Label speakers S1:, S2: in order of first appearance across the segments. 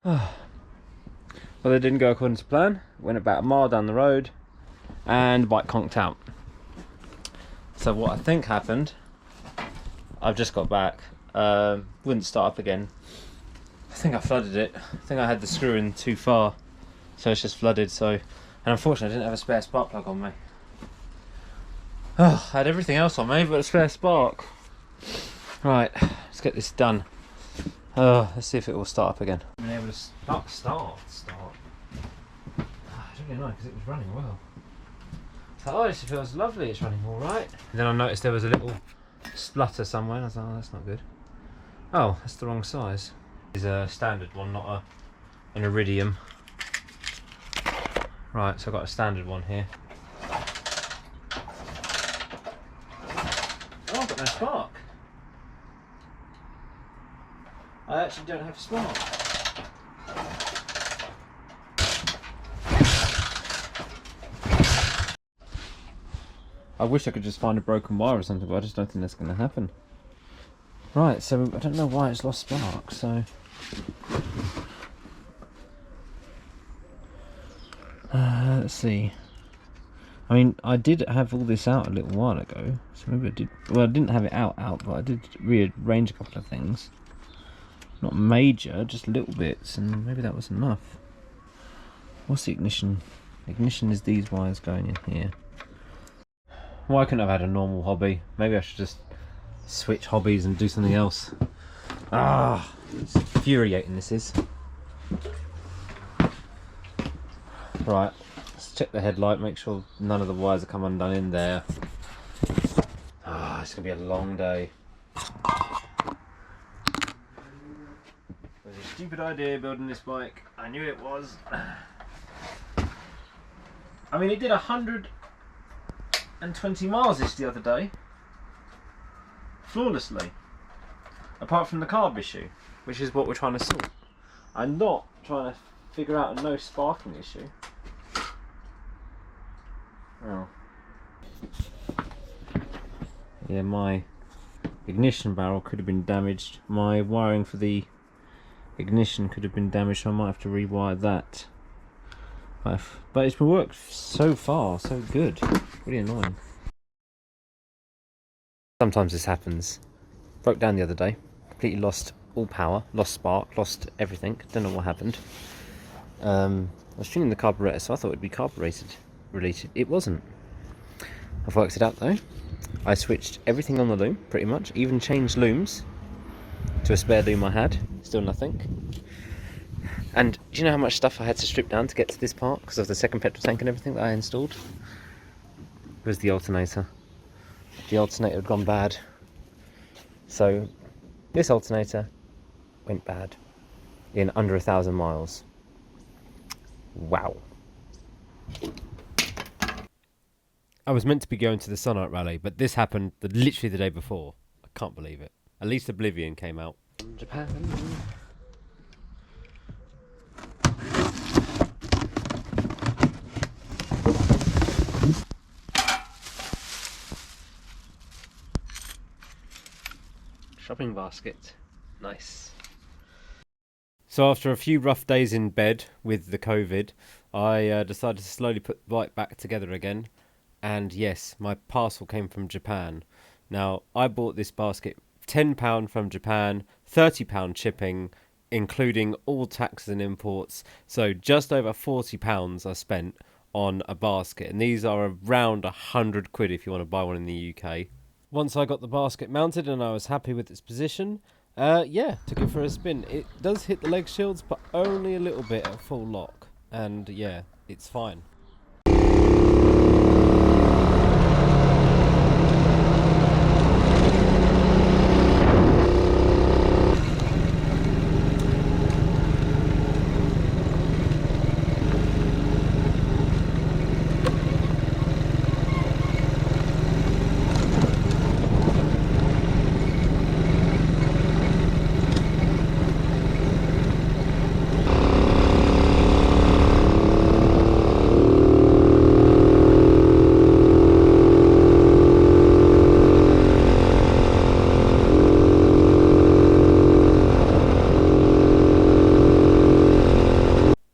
S1: Well, they didn't go according to plan. Went about a mile down the road and the bike conked out. So what I think happened, I've just got back, wouldn't start up again. I think I flooded it. I think I had the screw in too far, so it's just flooded. So, and unfortunately I didn't have a spare spark plug on me. Oh, I had everything else on me but a spare spark. Right, let's get this done. Let's see if it will start up again. Been able to start. I don't really know, because it was running well. Oh, this feels lovely, it's running alright. Then I noticed there was a little splutter somewhere and I was like, oh, that's not good. Oh, that's the wrong size. It's a standard one, not an iridium. Right, so I've got a standard one here. Oh, I've got no spark. I actually don't have a spark. I wish I could just find a broken wire or something, but I just don't think that's going to happen. Right, so I don't know why it's lost spark, so... let's see. I mean, I did have all this out a little while ago, so maybe I did... Well, I didn't have it out, but I did rearrange a couple of things. Not major, just little bits, and maybe that was enough. What's the ignition? Ignition is these wires going in here. Well, I couldn't have had a normal hobby. Maybe I should just switch hobbies and do something else. Ah, it's infuriating this is. Right, let's check the headlight, make sure none of the wires have come undone in there. Ah, it's gonna be a long day. It was a stupid idea building this bike. I knew it was. I mean, it did 120 miles this the other day. Flawlessly. Apart from the carb issue, which is what we're trying to sort. I'm not trying to figure out a no sparking issue. Oh. Yeah, my ignition barrel could have been damaged. My wiring for the ignition could have been damaged, so I might have to rewire that. But it's worked so far, so good. Really annoying. Sometimes this happens. Broke down the other day. Completely lost all power, lost spark, lost everything. Don't know what happened. I was tuning the carburetor, so I thought it'd be carbureted related. It wasn't. I've worked it out though. I switched everything on the loom, pretty much. Even changed looms to a spare loom I had. Still nothing. And do you know how much stuff I had to strip down to get to this part because of the second petrol tank and everything that I installed? It was the alternator. The alternator had gone bad. So this alternator went bad in under 1,000 miles. Wow. I was meant to be going to the Sunlight Rally, but this happened literally the day before. I can't believe it. At least Oblivion came out. Japan. Shopping basket. Nice. So after a few rough days in bed with the COVID, I decided to slowly put the bike back together again. And yes, my parcel came from Japan. Now, I bought this basket £10 from Japan, £30 shipping, including all taxes and imports. So just over £40 I spent on a basket. And these are around £100 if you want to buy one in the UK. Once I got the basket mounted and I was happy with its position, yeah, took it for a spin. It does hit the leg shields, but only a little bit at full lock. And yeah, it's fine.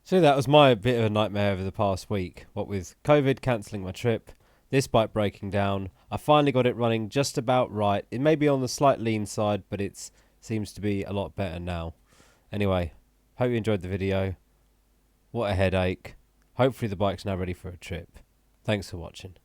S1: So that was my bit of a nightmare over the past week. What with COVID cancelling my trip, this bike breaking down, I finally got it running just about right. It may be on the slight lean side, but it seems to be a lot better now. Anyway, hope you enjoyed the video. What a headache. Hopefully the bike's now ready for a trip. Thanks for watching.